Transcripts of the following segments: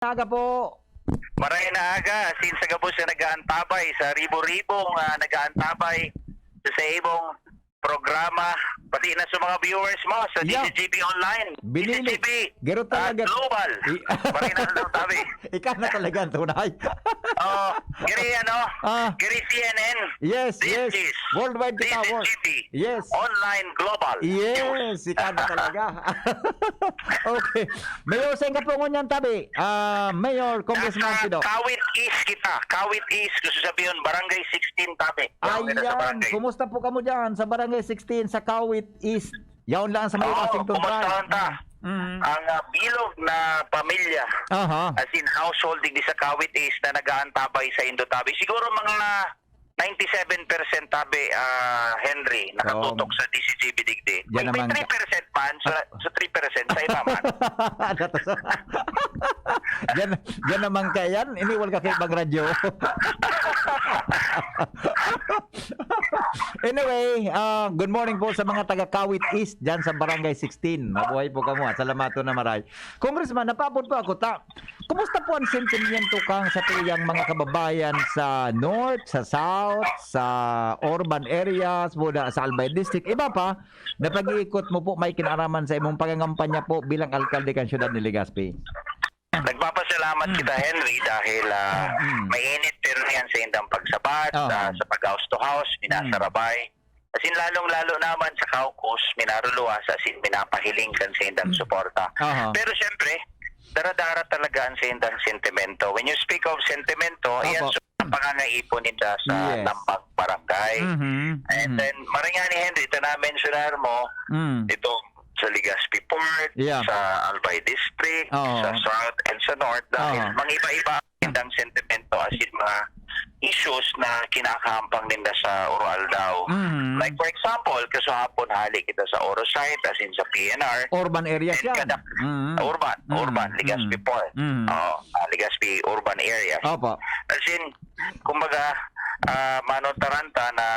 Aga po. Maray na aga, since sa gabos na nag-aantabay, sa ribo-ribong nag-aantabay sa ibong programa, pati na sa mga viewers mo sa Yeah. DCGB Online, Binili. DCGB Gero talaga. Global. Maray na lang tabi. Ikaw na talaga ang tunay. Oh, giri Ah. giri CNN. Yes, This yes. is Worldwide kita, world. DCGB Yes. Online Global. Yes, ikaw na talaga. Okay. Mayor, saan ka po ngunyan tabi? Mayor, Congressman Nasa Pido. Kawit East kita. Kawit East, gusto sabihin, Barangay 16 tabi. Ayan, kumusta po kamo dyan sa Barangay 16 sa Kawit East? Yaon lang sa may Washington kumusta Drive. ta? Mhm. Ang bilog na pamilya, Aha. as in household di sa Kawit East na nag-aantabay sa Indotabi. Siguro mga 97% tabi, Henry, nakatutok sa DCGB digdi. Yan May naman 3% man, so 3% sa iba man. Yan naman kayan, iniwal ka kay Bagradyo. Anyway, good morning po sa mga taga Kawit East dyan sa Barangay 16. Mabuhay po kamo at salamato na maray. Congressman, napabot po ako ta. Kumusta po ang sentimiento kang sa tuyang mga kababayan sa North, sa South, sa urban areas, muna sa Albay District, iba pa, na pag-iikot mo po may kinaraman sa imong pangangampanya po bilang alkalde kan siyudad ni Legazpi? Nagpapasalamat kita, Henry, dahil mainit pero yan sa indang pagsabat, sa pag-house to house, minasarabay. As in, lalong-lalo naman sa caucus, minaruluwas, as in, minapahiling kan sa indang suporta. Pero syempre, dara-dara talaga ang sa indang sentimento. When you speak of sentimento, yan ang pangangaipon nila sa Lampag Barangay. And then, maringani, Henry, ito na-mentionar mo, ito, sa Legazpi Port, sa Albay District, sa South and sa North, dahil mga iba-iba ang sentimento as in mga issues na kinakahampang nila sa Oral daw. Like for example, kasahapon halik kita sa Oro site as in sa PNR. Urban areas yan. Urban, Legazpi Port. Legazpi urban areas. Opo. As in, kumbaga, manotaranta na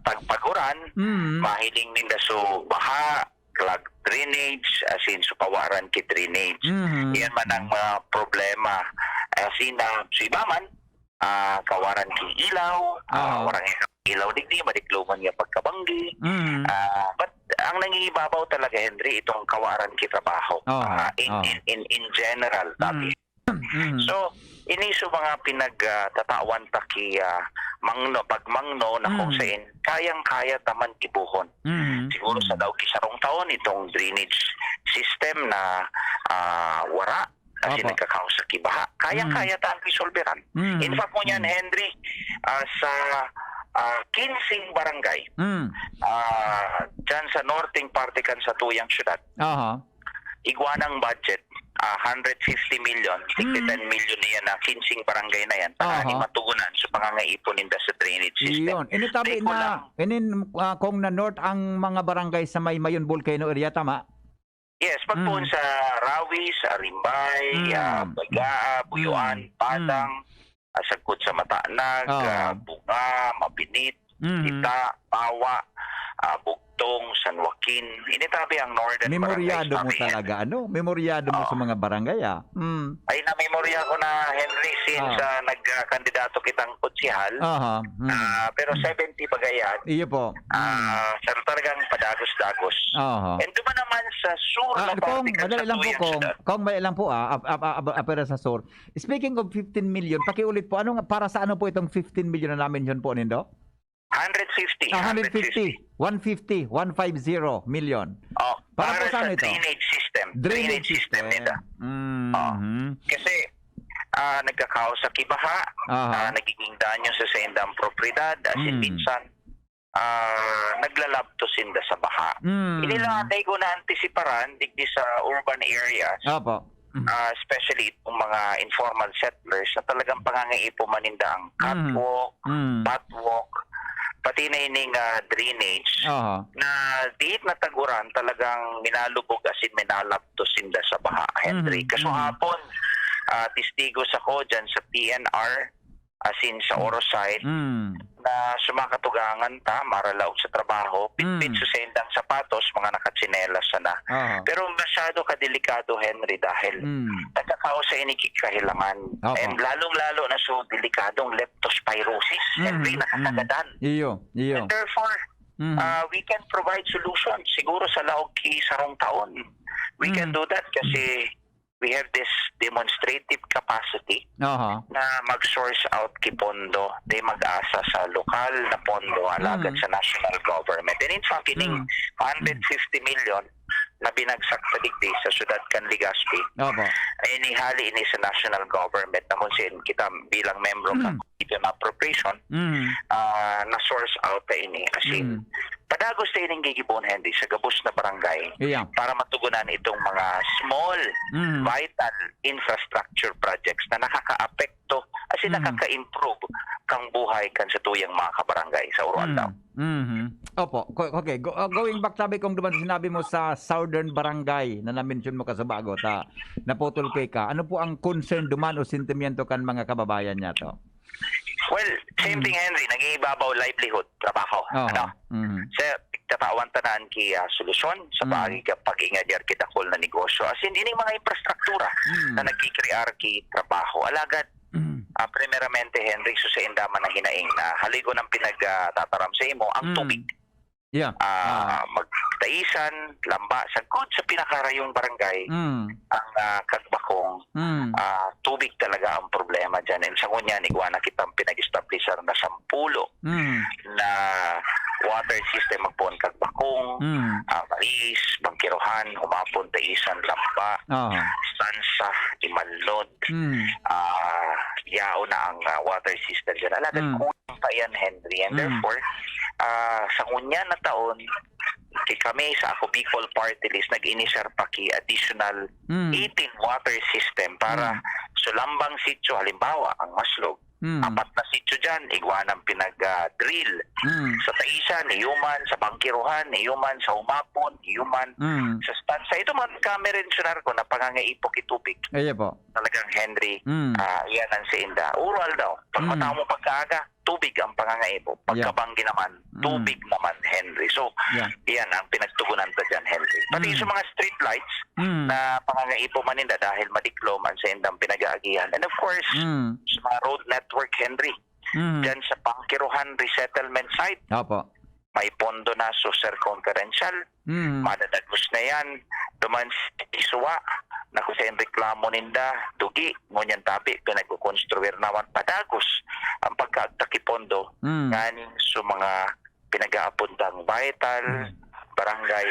tagpaguran, mahiling nila so baha, clog drainage, as in so kawaran ki drainage. Iyan man ang mga problema. As in, so iba man, kawaran ki ilaw, warang ilaw digdi, madikluman niya pagkabanggi. But ang nangingibabaw talaga, Henry, itong kawaran ki trabaho. In general, dati. So, iniso mga pinagtatawan taki pagmangno na kung saan kayang-kaya taman ibuhon. Siguro sa daw kisarong taon itong drainage system na wara kasi nagkakaos sa kibaha. Kayang-kaya tayo isolveran. In fact mo niyan, Henry, sa Kinsing Barangay, dyan sa northing parte kan sa tuyang syudad, iguanang budget 150 million, 10 million niya na Kinsing Barangay na yan para matugunan sa pangangaipon nila sa drainage system. Iyon. Initabi na, kung na north ang mga barangay sa may Mayon Volcano area, tama? Yes, pagpuon sa Rawis, Arimbay, Bagaa, Buyuan, Padang, Sagkod sa Matanag, Bunga, Mabinit, Ita, Pawa, Bugtong, San Joaquin. Initabi ang northern memoryado barangay. Mo talaga, ano? Memoryado mo sa mga barangay, Ay, na-memorya ko na, Henry, since nagkandidato kitang kutsihal. Pero 70 bagayan. Iyo po. Talagang padagos-dagos. And duman naman sa sur na parte kan sa tuyang syudad. Kung may lang po, apera sa sur. Speaking of 15 million, pakiulit po, para sa ano po itong 15 million na namin yun po, Nindo? 150 million. Para po sa saan ito? Drainage system nila. Kasi nagkakaos sa kibaha, nagiging danyo sa sendang propriedad, as in minsan naglalabto sinda sa baha. Inilatay ko na antisiparan digdi sa urban areas. Especially itong mga informal settlers na talagang pangangaipo maninda ang catwalk, pathwalk, pati na ining drainage na diit na taguran talagang minalubog as in minalabtos sinda sa baha, Henry. Kaso hapon, testigos ako dyan sa PNR as in sa Oro site na sumakatugangan ta, maralaw sa trabaho, pitpit sa sendang sapatos, mga nakatsinelas na. Pero masyado kadelikado, Henry, dahil nagkakao sa inikikahilangan. And lalong-lalo na so delikadong leptospirosis, Henry, nakakagadan. And therefore, we can provide solutions. Siguro sa laog sarong taon, we can do that kasi we have this demonstrative capacity na mag-source out kipondo. They mag-asa sa lokal na pondo alagad sa national government. And in fact, ining 150 million na binagsak sa digdi sa syudad kan Legazpi, ay inihali ini sa national government na kung sin kita bilang membro ng Committee on Appropriation na source out na ini. Kasi padagos na ining gigibon, Henry, sa gabos na barangay para matugunan itong mga small vital infrastructure projects na nakaka-apekto kasi nakaka-improve kang buhay kan sa tuyang mga kabarangay sa Uruandao. Opo. Okay. Going back, sabi kong duman, sinabi mo sa Southern Barangay na na-mention mo ka sa bago, naputol kay ka. Ano po ang concern duman o sentimiento kan mga kababayan niya to? Well, same thing, Henry. Nag-iibabaw livelihood, trabaho. Sa tatawan tanan ki solusyon sa pag-ingadyar kitakol na negosyo. As in, ining mga infrastruktura na nagkikrear ki trabaho. Alagad, primeramente, Henry, so sa indaman na hinaing na haligo ng pinagtataram sa imo, ang tubig. Magtaisan, lamba, sagkod sa pinakarayong barangay, ang kagbakong, tubig talaga ang problema dyan. And sa ngunyan, igwana kitang pinag-establisher na 10 na water system magpon kagbakong, Maris, Bangkirohan, Humapon, Taisan, Lamba, Stansa, Imalod, yao na ang water system dyan. Alagad kulang pa yan, Henry. And therefore, sa ngunyan na taon, kami sa Ako Bicol Party List nag-inisar pa ki additional 18 water system para sulambang sityo, halimbawa ang Maslog, 4 na sityo dyan, igwanang pinag-drill sa Taisan, iyuman sa Bangkirohan, iyuman sa Humapon, iyuman sa Stansa. Ito mga kamerensyunar ko na pangangaipok itubig. Talagang Henry, yan ang siinda. Ural daw, pag matao mo pagkaaga, tubig ang pangangaipo. Pagkabanggi naman, tubig naman, Henry. So, yan ang pinagtugunan ta dyan, Henry. Pati sa mga street lights na pangangaipo maninda dahil madikloman sa indang pinag-aagihan. And of course, sa mga road network, Henry, dyan sa Bangkirohan Resettlement Site, may pondo na so circumferential, madadagos na yan, duman isuwa, na kung sa reklamo ninda, dugi, ngunyan tabi, pinag-construir naman padagos ang pagkatakipondo nganing sa mga pinag-aapuntang vital barangay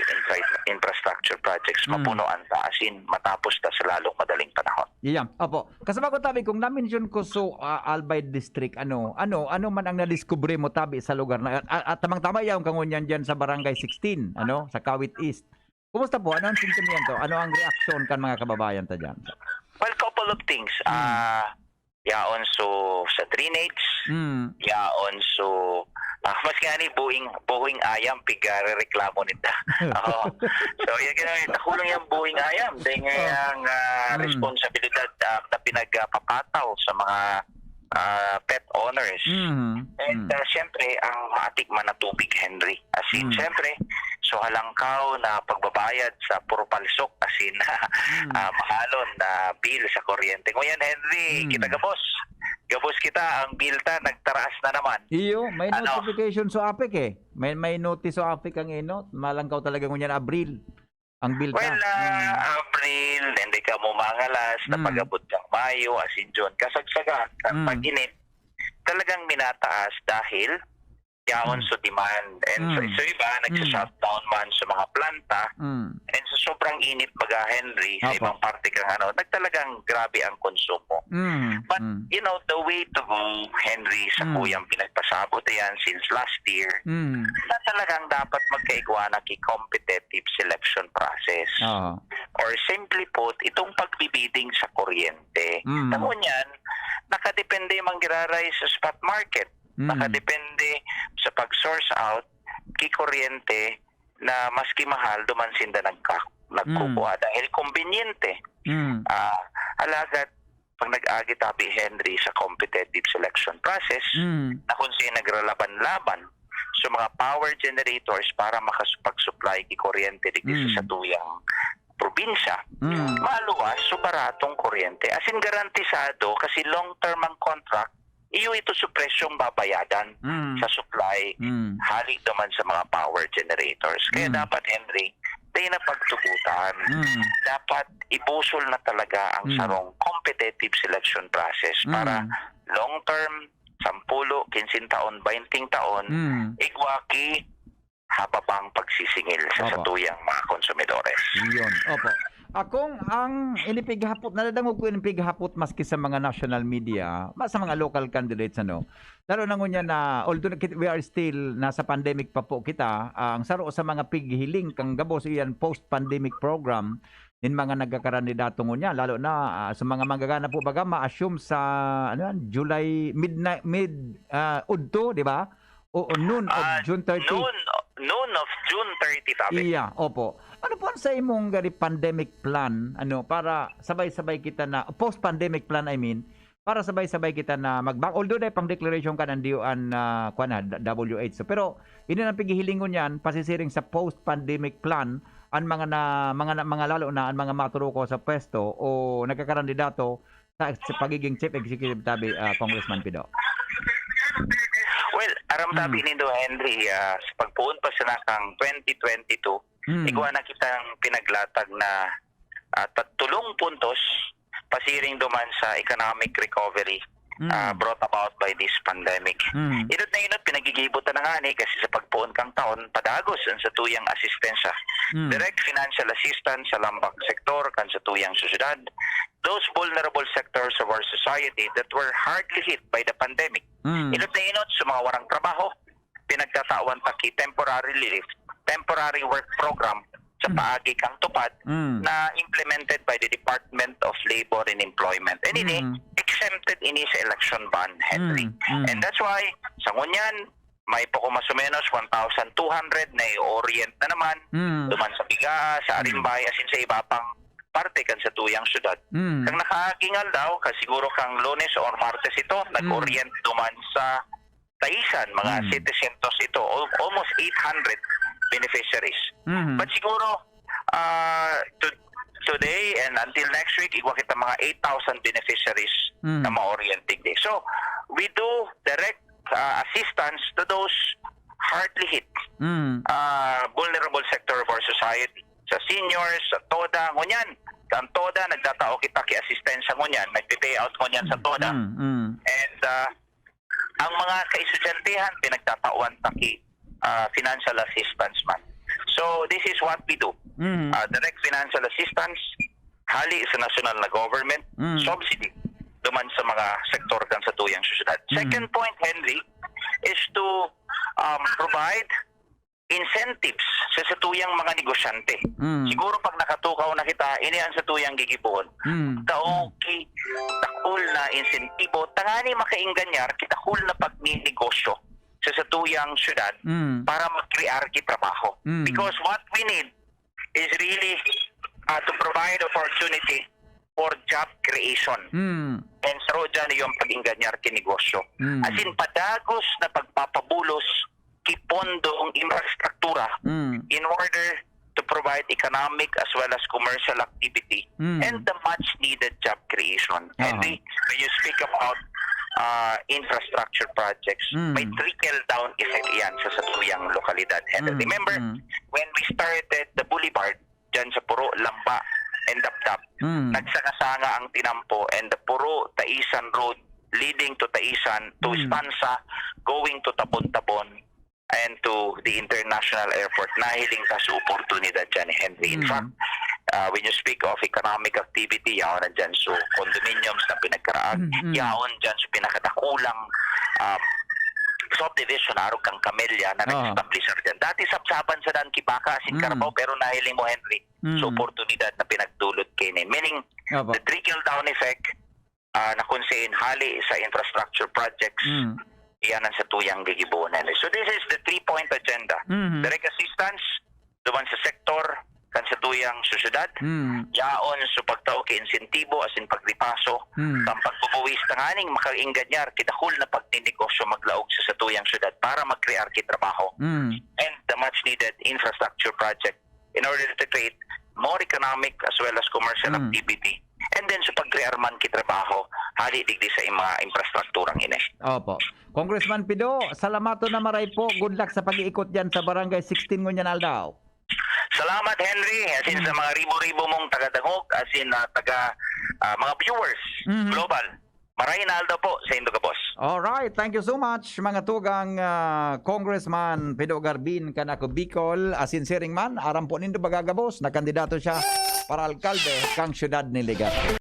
infrastructure projects mapunoan ta asin matapos ta sa lalong madaling panahon. Opo. Kasama ko tabi kung na-mention ko so Albay District, ano man ang nadiskubre mo tabi sa lugar na at tamang-tama yaw kangunyan diyan sa Barangay 16, sa Kawit East. Kumusta po? Ano ang sentimiento? Ano ang reaksyon kan mga kababayan ta diyan? Well, couple of things. Yaon so sa drainage, yaon so mas nga ni buhing ayam pigare reklamo nita. So yan kaya nakulong yung buhing ayam dahil ang responsibilidad na pinagpapataw sa mga pet owners. And siyempre ang maatikman na tubig, Henry. As in, siyempre, so halangkaw na pagbabayad sa puro palsok, as in, mahalon na bill sa kuryente. Ngayon, Henry, kita gabos kita, ang bill ta, nagtaraas na naman. May notification sa APEC May notice sa APEC ang malangkaw talaga ngunyan Abril. Ang bill ta. Well, April, hindi ka mo mangalas, napagabot kang Mayo, asin June, kasagsagan, pag-init, talagang minataas dahil yaon sa demand. And so iba, nagsa-shutdown man sa mga planta, and sa sobrang init baga, Henry, sa ibang parte kang nagtalagang grabe ang konsumo. But, the way to go, Henry, sa kuyang pinagpasabot yan since last year, na talagang dapat magkaigwana competitive selection process. Or simply put, itong pagbibiding sa kuryente. Namun yan, nakadepende mang giraray sa spot market. Nakadepende sa pag-source out kay kuryente na maski mahal duman sinda nagkukuha dahil konbinyente. Alagad pag nag-agi tabi Henry sa competitive selection process na kung sino naglalaban-laban sa mga power generators para makapag-supply ki kuryente dito sa tuyang probinsya, maluwas so baratong kuryente. As in garantisado kasi long-term ang contract, iyo ito sa presyong babayadan sa supply halik naman sa mga power generators. Kaya dapat, Henry, tayo na pagtugutan. Dapat ibusol na talaga ang sarong competitive selection process para long-term, 10, 15 taon, 20 taon, igwaki hababang pagsisingil sa satuyang mga konsumidores. Yun. Opo. Akong ang inipighapot, naladangog ko inipighapot maski sa mga national media, sa mga local candidates, ano. Lalo na ngunya na, although we are still nasa pandemic pa po kita, ang saro sa mga pighiling, kang gabos iyan post-pandemic program, din mga nagkakandidato ngunya, lalo na sa mga manggagana po baga, ma-assume sa ano yan, July, udto, di ba? O noon of June 30. Noon of June 30, tabi. Iya, opo. Ano po ang sa imong gari pandemic plan, ano, para sabay-sabay kita na, post-pandemic plan, I mean, para sabay-sabay kita na mag-back, although dahil pang declaration ka ng DOAN na, WHO. So, pero, ini ang pighihilingon yan, pasisiring sa post-pandemic plan, ang mga lalo na, ang mga maturuko sa pwesto o nagkakandidato sa pagiging chief executive tabi, Congressman Pido. Well, aram tabi nindo, Henry, sa pagpuon pa sa nakang 2022, igwa na kitang pinaglatag na 3 puntos pasiring duman sa economic recovery brought about by this pandemic. Inot na inot, pinagigibutan na nga ni kasi sa pagpuon kang taon, padagos ang sa tuyang asistensya. Direct financial assistance sa lambang sektor kan sa tuyang syudad. Those vulnerable sectors of our society that were hardly hit by the pandemic. Inot na inot sa mga warang trabaho, pinagtatawan taki temporary relief, temporary work program sa paagi kang tupad na implemented by the Department of Labor and Employment. And ini, exempted ini sa election ban, Henry. And that's why, sa ngunyan, may po mas o menos 1,200 na i-orient na naman, duman sa Biga, sa Arimbay, asin sa iba pang parte kan sa tuyang syudad. Kang nakagingal daw, kasiguro kang Lunes or Martes ito, nag-orient duman sa Taisan, mga 700 ito, almost 800 beneficiaries. But siguro, today and until next week, igwa kita mga 8,000 beneficiaries na ma-orienting day. So, we do direct assistance to those hardly hit, vulnerable sector of our society. Sa seniors, sa TODA, ngunyan. Ang TODA, nagtatao kita ki-assistensya ngunyan, nagpe-payout ngunyan sa TODA. And ang mga kaisudyantehan, pinagtatawan taki financial assistance man. So, this is what we do. Direct financial assistance, hali sa national na government, subsidy, duman sa mga sektor kan sa tuyang syudad. Second point, Henry, is to provide incentives sa tuyang mga negosyante. Siguro pag nakatukaw na kita, ini ang sa tuyang gigibuon. Taoki, takul na insentibo, tangani makainganyar, kita kul na pagninegosyo sa tuyang syudad para mag-crear ki trabaho. Because what we need is really to provide opportunity for job creation. And so dyan yung pag-inganyar ki negosyo. As in, padagos na pagpapabulos kipondo ang infrastruktura in order to provide economic as well as commercial activity and the much needed job creation. And when you speak about infrastructure projects, may trickle-down effect yan sa satuyang lokalidad. And remember, when we started the boulevard dyan sa Puro, Lamba, and Dapdap, nagsanga-sanga ang tinampo and the Puro, Taisan Road leading to Taisan, to Stansa, going to Tabon-Tabon, and to the international airport, nahiling ka sa oportunidad dyan, Henry. In fact, when you speak of economic activity, yaon na dyan so condominiums na pinagkaraan, yaon dyan so pinakadakulang subdivision, arog kang Camellia na nag-establish dyan. Dati sapsapan sa Dan Kibaka, Asin Carabao, pero nahiling mo, Henry, sa oportunidad na pinagdulot kini. Meaning, the trickle-down effect na kunsiin hali sa infrastructure projects, iyan ang sa tuyang gigibunan. So this is the 3-point agenda. Direct assistance, duman sa sektor, kan sa tuyang susyudad. Yaon sa pagtao kay insentibo as in pagripaso. Kang pagbubuwis tanganing makainganyar kidakul na pagninegosyo maglaog sa tuyang syudad para mag-create kay trabaho. And the much needed infrastructure project in order to create more economic as well as commercial activity. And then sa pag-create man kay trabaho, hali digdi sa mga infrastrukturang ini. Opo. Congressman Pido, salamato na maray po. Good luck sa pag-iikot dyan sa Barangay 16 Ngunyan Aldao. Salamat Henry, as in sa mga ribo-ribo mong taga-dangog, as in mga viewers global. Maray na Aldo po sa Indo ka, boss. Alright, thank you so much mga tugang Congressman Pido Garbin kanako Bicol, asin siring man, aram po nindo bagagabos na kandidato siya para alkalde kang syudad ni Legazpi.